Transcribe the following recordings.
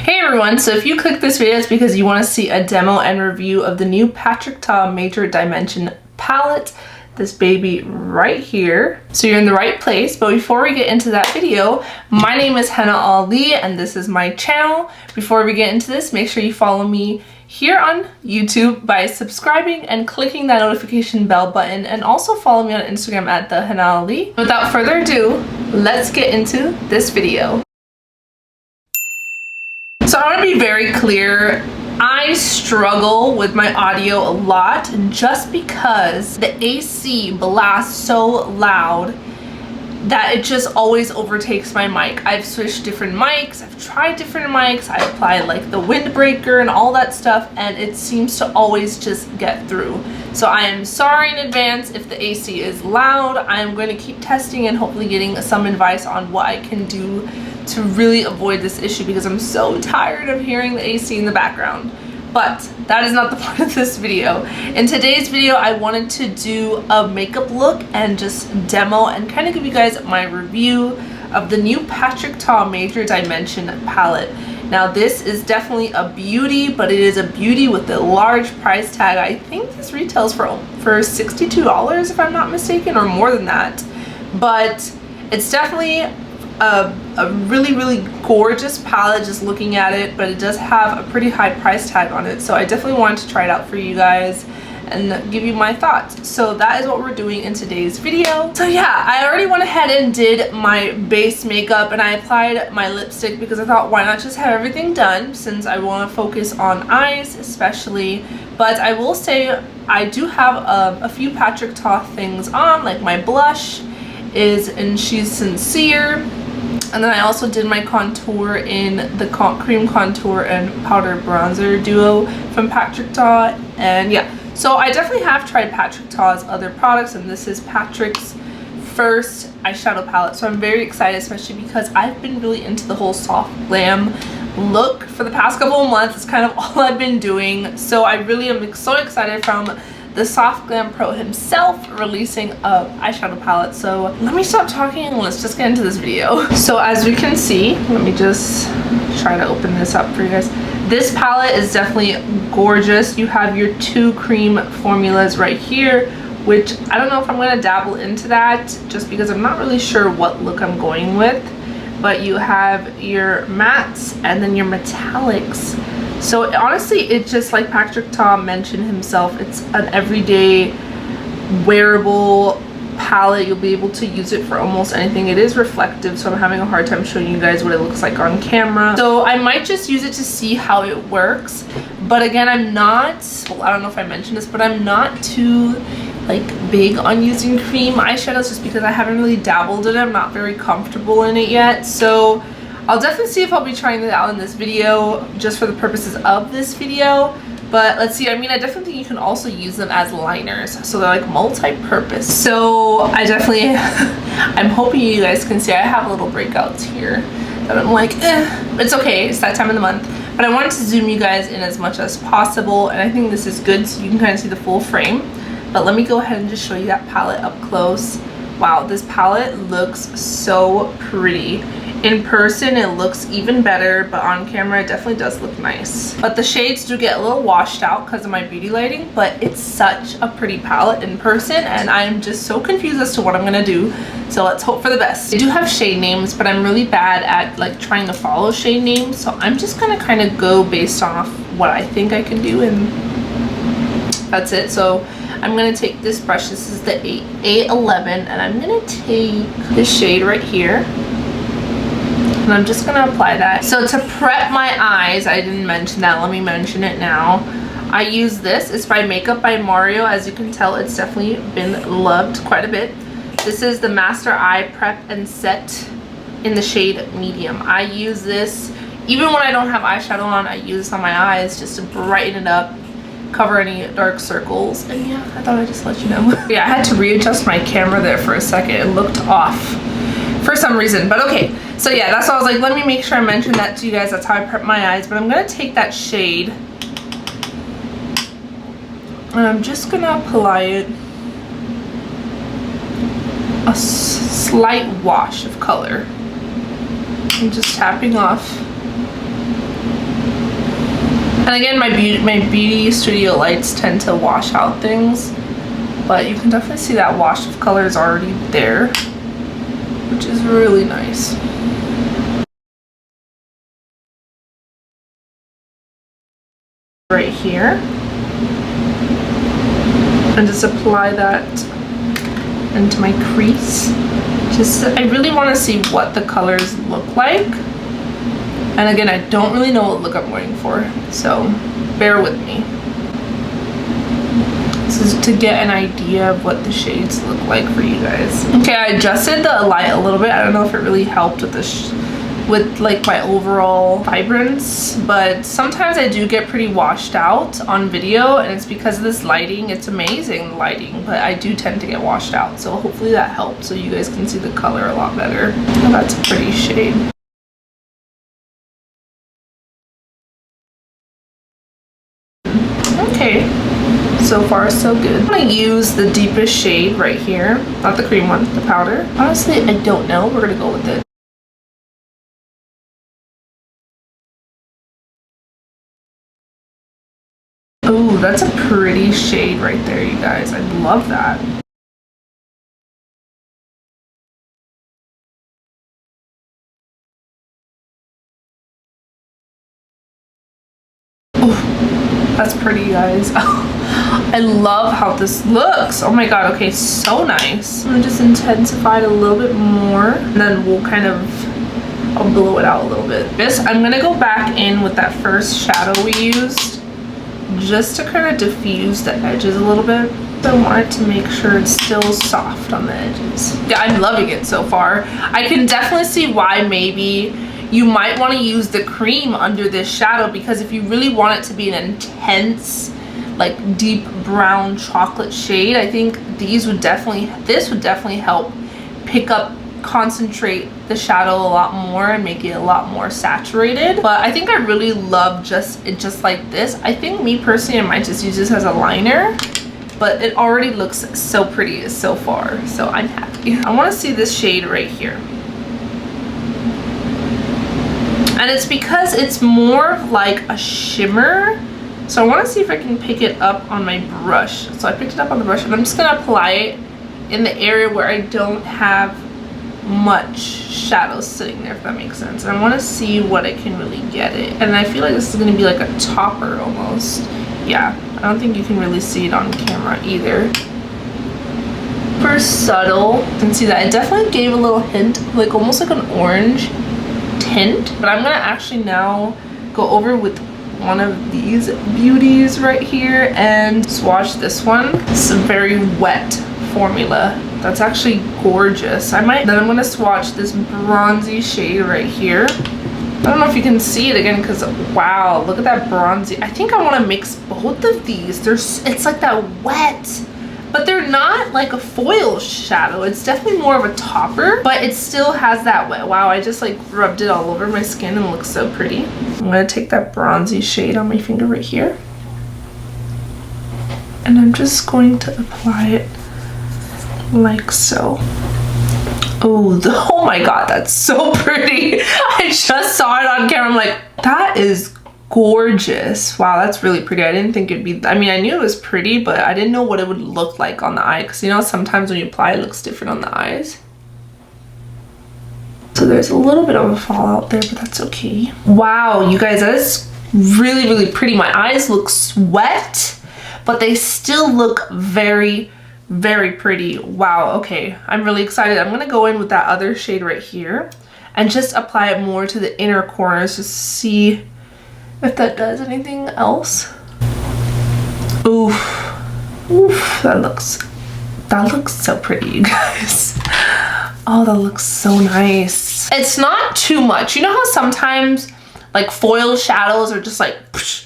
Hey everyone, so if you clicked this video, it's because you want to see a demo and review of the new Patrick Ta Major Dimension palette, this baby right here. So you're in the right place, but before we get into that video, my name is Thehennaali and this is my channel. Before we get into this, make sure you follow me here on YouTube by subscribing and clicking that notification bell button, and also follow me on Instagram at Thehennaali. Without further ado, let's get into this video. So I want to be very clear, I struggle with my audio a lot just because the AC blasts so loud that it just always overtakes my mic. I've switched different mics, I've tried different mics, I applied like the windbreaker and all that stuff, and it seems to always just get through. So I am sorry in advance if the AC is loud. I am going to keep testing and hopefully getting some advice on what I can do to really avoid this issue, because I'm so tired of hearing the AC in the background. But that is not the point of this video. In today's video, I wanted to do a makeup look and just demo and kind of give you guys my review of the new Patrick Ta Major Dimension palette. Now this is definitely a beauty, but it is a beauty with a large price tag. I think this retails for $62 if I'm not mistaken, or more than that. But it's definitely a really gorgeous palette just looking at it, but it does have a pretty high price tag on it, so I definitely wanted to try it out for you guys and give you my thoughts. So that is what we're doing in today's video. So yeah, I already went ahead and did my base makeup and I applied my lipstick because I thought, why not just have everything done, since I want to focus on eyes especially. But I will say I do have a few Patrick Ta things on, like my blush is in She's Sincere. And then I also did my contour in the cream contour and powder bronzer duo from Patrick Ta. And yeah, so I definitely have tried Patrick Ta's other products, and this is Patrick's first eyeshadow palette. So I'm very excited, especially because I've been really into the whole soft glam look for the past couple of months. It's kind of all I've been doing. So I really am so excited from the Soft Glam Pro himself releasing a eyeshadow palette. So let me stop talking and let's just get into this video. So as we can see, let me just try to open this up for you guys. This palette is definitely gorgeous. You have your two cream formulas right here, which I don't know if I'm going to dabble into that just because I'm not really sure what look I'm going with. But you have your mattes and then your metallics. So honestly, it's just like Patrick Ta mentioned himself, it's an everyday wearable palette. You'll be able to use it for almost anything. It is reflective, so I'm having a hard time showing you guys what it looks like on camera. So I might just use it to see how it works. But again, I'm not, well, I don't know if I mentioned this, but I'm not too like big on using cream eyeshadows just because I haven't really dabbled in it. I'm not very comfortable in it yet. So I'll definitely see if I'll be trying that out in this video just for the purposes of this video. But let's see, I mean, I definitely think you can also use them as liners. So they're like multi-purpose. So I definitely, I'm hoping you guys can see I have little breakouts here that I'm like, it's okay, it's that time of the month. But I wanted to zoom you guys in as much as possible. And I think this is good so you can kind of see the full frame. But let me go ahead and just show you that palette up close. Wow, this palette looks so pretty. In person it looks even better, but on camera it definitely does look nice. But the shades do get a little washed out because of my beauty lighting, but it's such a pretty palette in person and I'm just so confused as to what I'm gonna do. So let's hope for the best. They do have shade names, but I'm really bad at like trying to follow shade names, so I'm just gonna kind of go based off what I think I can do, and that's it. So I'm gonna take this brush, this is the A11, and I'm gonna take this shade right here. And I'm just gonna apply that. So to prep my eyes, I didn't mention that, let me mention it now. I use this, it's by Makeup by Mario. As you can tell, it's definitely been loved quite a bit. This is the Master Eye Prep and Set in the shade Medium. I use this, even when I don't have eyeshadow on, I use this on my eyes just to brighten it up, cover any dark circles. And yeah, I thought I'd just let you know. Yeah, I had to readjust my camera there for a second. It looked off for some reason, but okay. So yeah, that's why I was like, let me make sure I mention that to you guys. That's how I prep my eyes. But I'm gonna take that shade and I'm just gonna apply it a slight wash of color. I'm just tapping off And again, my beauty studio lights tend to wash out things, but you can definitely see that wash of color is already there, which is really nice. Right here, and just apply that into my crease. I really want to see what the colors look like, and again, I don't really know what look I'm going for, so bear with me. This is to get an idea of what the shades look like for you guys. Okay, I adjusted the light a little bit. I don't know if it really helped with with like my overall vibrance, but sometimes I do get pretty washed out on video, and it's because of this lighting. It's amazing lighting, but I do tend to get washed out, so hopefully that helps so you guys can see the color a lot better. Oh, that's a pretty shade. Okay, so far so good. I'm gonna use the deepest shade right here, not the cream one, the powder. Honestly, I don't know, we're gonna go with it. Ooh, that's a pretty shade right there, you guys. I love that. Ooh, that's pretty, you guys. I love how this looks. Oh my god, okay, so nice. I'm gonna just intensify it a little bit more, and then we'll kind of, I'll blow it out a little bit. I'm gonna go back in with that first shadow we used, just to kind of diffuse the edges a little bit. I wanted to make sure it's still soft on the edges. Yeah, I'm loving it so far. I can definitely see why maybe you might want to use the cream under this shadow, because if you really want it to be an intense, like deep brown chocolate shade, I think this would definitely help pick up, concentrate the shadow a lot more and make it a lot more saturated. But I think I really love just like this. I think me personally, I might just use this as a liner, but it already looks so pretty so far, so I'm happy. I want to see this shade right here, and it's because it's more like a shimmer, so I want to see if I can pick it up on my brush. So I picked it up on the brush, and I'm just gonna apply it in the area where I don't have much shadow sitting there, if that makes sense. And I want to see what I can really get it, and I feel like this is going to be like a topper almost. Yeah, I don't think you can really see it on camera either. Super subtle. You can see that it definitely gave a little hint, like almost like an orange tint. But I'm gonna actually now go over with one of these beauties right here and swatch this one. It's a very wet formula. That's actually gorgeous. Then I'm gonna swatch this bronzy shade right here. I don't know if you can see it again, because wow, look at that bronzy. I think I want to mix both of these. It's like that wet, but they're not like a foil shadow. It's definitely more of a topper, but it still has that wet. Wow, I just like rubbed it all over my skin and it looks so pretty. I'm gonna take that bronzy shade on my finger right here, and I'm just going to apply it like so. Oh my god, that's so pretty. I just saw it on camera. I'm like, that is gorgeous. Wow, that's really pretty. I didn't think it'd be, I mean, I knew it was pretty, but I didn't know what it would look like on the eye, because you know sometimes when you apply it looks different on the eyes. So there's a little bit of a fallout there, but that's okay. Wow, you guys, that is really pretty. My eyes look wet, but they still look very pretty. Wow, okay, I'm really excited. I'm gonna go in with that other shade right here and just apply it more to the inner corners to see if that does anything else. Oof, that looks so pretty, you guys. Oh, that looks so nice. It's not too much. You know how sometimes like foil shadows are just like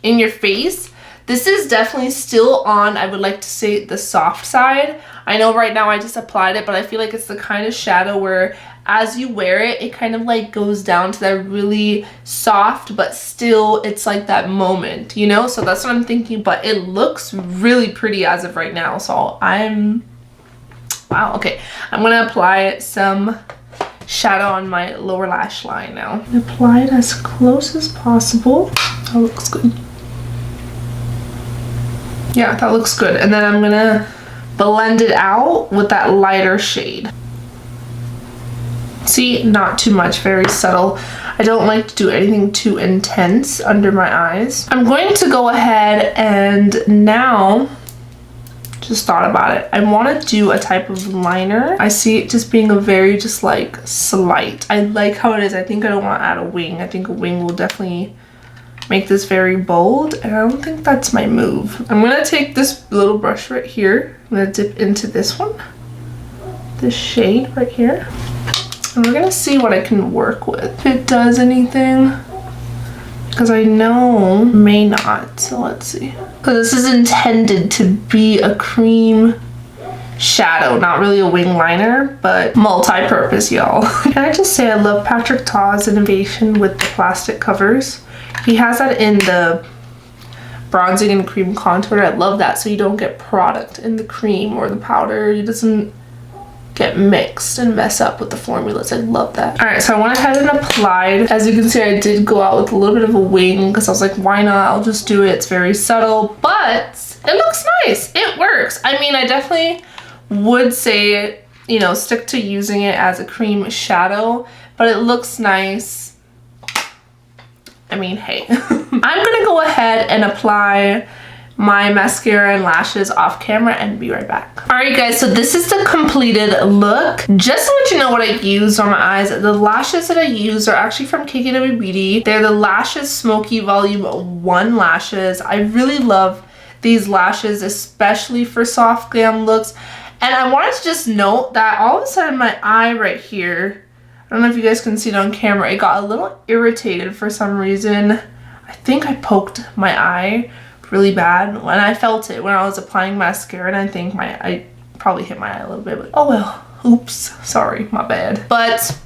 in your face? This is definitely still on, I would like to say, the soft side. I know right now I just applied it, but I feel like it's the kind of shadow where as you wear it, it kind of like goes down to that really soft, but still it's like that moment, you know? So that's what I'm thinking, but it looks really pretty as of right now. So wow, okay. I'm gonna apply some shadow on my lower lash line now. Apply it as close as possible. That looks good. Yeah, that looks good. And then I'm gonna blend it out with that lighter shade. See, not too much, very subtle. I don't like to do anything too intense under my eyes. I'm going to go ahead and now, just thought about it, I want to do a type of liner. I see it just being a very just like slight. I like how it is. I think I don't want to add a wing. I think a wing will definitely make this very bold, and I don't think that's my move. I'm gonna take this little brush right here. I'm gonna dip into this one, this shade right here, and we're gonna see what I can work with. If it does anything, because I know it may not, so let's see. So this is intended to be a cream shadow, not really a wing liner, but multi-purpose, y'all. Can I just say I love Patrick Ta's innovation with the plastic covers. He has that in the bronzing and cream contour. I love that, so you don't get product in the cream or the powder. It doesn't get mixed and mess up with the formulas. I love that. All right, so I went ahead and applied. As you can see, I did go out with a little bit of a wing because I was like, why not? I'll just do it. It's very subtle, but it looks nice. It works. I mean, I definitely would say, you know, stick to using it as a cream shadow, but it looks nice. I mean, hey. I'm gonna go ahead and apply my mascara and lashes off camera and be right back. All right, guys, so this is the completed look. Just to let you know what I used on my eyes, the lashes that I used are actually from KKW Beauty. They're the Lashes Smoky Volume 1 lashes. I really love these lashes, especially for soft glam looks. And I wanted to just note that all of a sudden my eye right here, I don't know if you guys can see it on camera, it got a little irritated for some reason. I think I poked my eye really bad when I felt it when I was applying mascara, and I think I probably hit my eye a little bit, but oh well, oops, sorry, my bad. But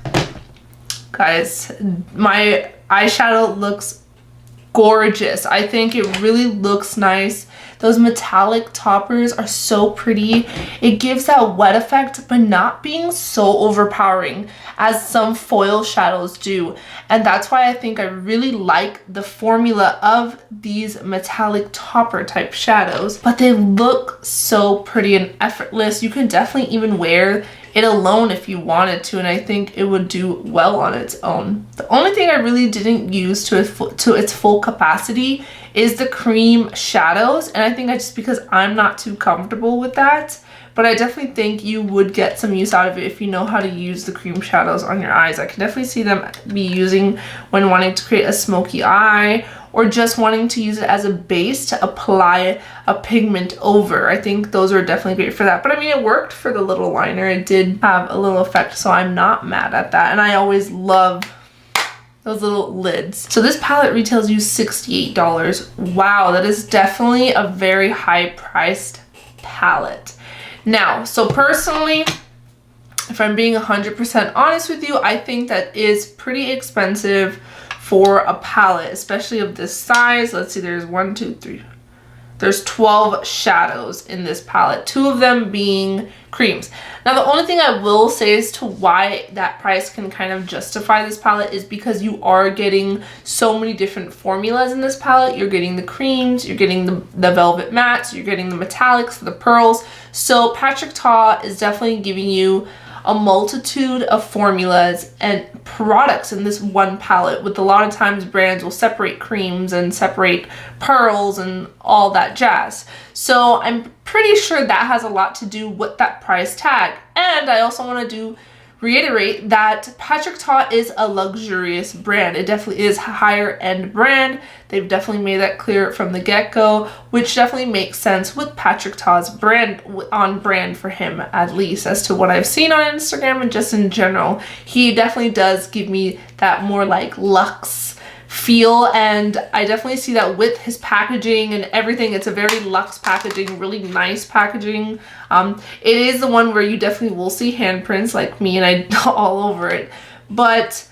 guys, my eyeshadow looks gorgeous. I think it really looks nice. Those metallic toppers are so pretty. It gives that wet effect, but not being so overpowering as some foil shadows do. And that's why I think I really like the formula of these metallic topper type shadows, but they look so pretty and effortless. You can definitely even wear it alone if you wanted to, and I think it would do well on its own. The only thing I really didn't use to its full capacity is the cream shadows, and I think that's just because I'm not too comfortable with that, but I definitely think you would get some use out of it if you know how to use the cream shadows on your eyes. I can definitely see them be using when wanting to create a smoky eye, or just wanting to use it as a base to apply a pigment over. I think those are definitely great for that. But I mean, it worked for the little liner. It did have a little effect, so I'm not mad at that. And I always love those little lids. So this palette retails you $68. Wow, that is definitely a very high priced palette. Now, so personally, if I'm being 100% honest with you, I think that is pretty expensive for a palette, especially of this size. Let's see, there's 1, 2, 3. There's 12 shadows in this palette, 2 of them being creams. Now, the only thing I will say as to why that price can kind of justify this palette is because you are getting so many different formulas in this palette. You're getting the creams, you're getting the velvet mattes, you're getting the metallics, the pearls. So Patrick Ta is definitely giving you a multitude of formulas and products in this one palette, with a lot of times brands will separate creams and separate pearls and all that jazz. So I'm pretty sure that has a lot to do with that price tag. And I also want to reiterate that Patrick Ta is a luxurious brand. It definitely is a higher end brand. They've definitely made that clear from the get-go, which definitely makes sense with Patrick Ta's brand, on brand for him, at least as to what I've seen on Instagram and just in general. He definitely does give me that more like luxe feel, and I definitely see that with his packaging and everything. It's a very luxe packaging, really nice packaging. It is the one where you definitely will see handprints like me, and I all over it, but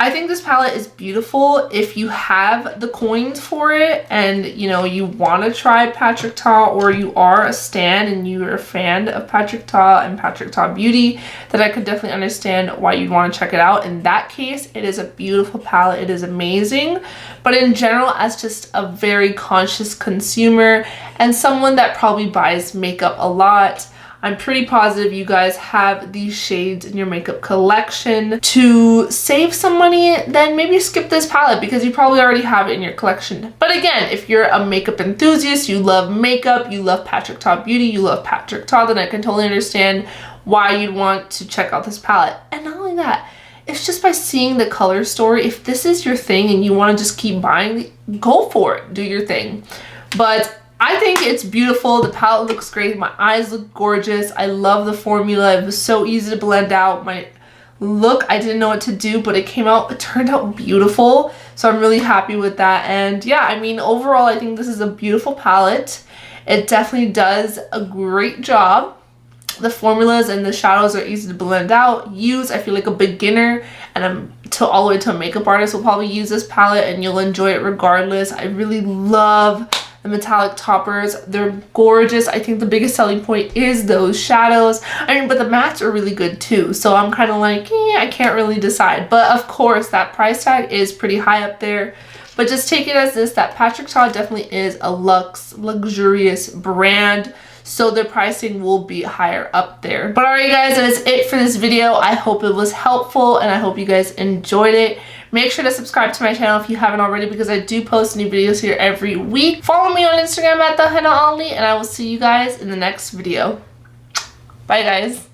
I think this palette is beautiful if you have the coins for it and you know you want to try Patrick Ta, or you are a stan and you're a fan of Patrick Ta and Patrick Ta Beauty, then I could definitely understand why you'd want to check it out. In that case, it is a beautiful palette. It is amazing. But in general, as just a very conscious consumer and someone that probably buys makeup a lot, I'm pretty positive you guys have these shades in your makeup collection. To save some money, then maybe skip this palette because you probably already have it in your collection. But again, if you're a makeup enthusiast, you love makeup, you love Patrick Ta Beauty, you love Patrick Ta, then I can totally understand why you'd want to check out this palette. And not only that, it's just by seeing the color story. If this is your thing and you want to just keep buying, go for it, do your thing. But I think it's beautiful. The palette looks great. My eyes look gorgeous. I love the formula. It was so easy to blend out. My look, I didn't know what to do, but it turned out beautiful. So I'm really happy with that. And yeah, I mean, overall, I think this is a beautiful palette. It definitely does a great job. The formulas and the shadows are easy to blend out, use. I feel like a beginner and all the way to a makeup artist will probably use this palette and you'll enjoy it regardless. I really love the metallic toppers. They're gorgeous. I think the biggest selling point is those shadows. I mean, but the mattes are really good too. So I'm kind of like, I can't really decide. But of course, that price tag is pretty high up there. But just take it as this, that Patrick Ta definitely is a luxurious brand. So the pricing will be higher up there. But alright guys, that is it for this video. I hope it was helpful and I hope you guys enjoyed it. Make sure to subscribe to my channel if you haven't already, because I do post new videos here every week. Follow me on Instagram at Thehennaali, and I will see you guys in the next video. Bye guys.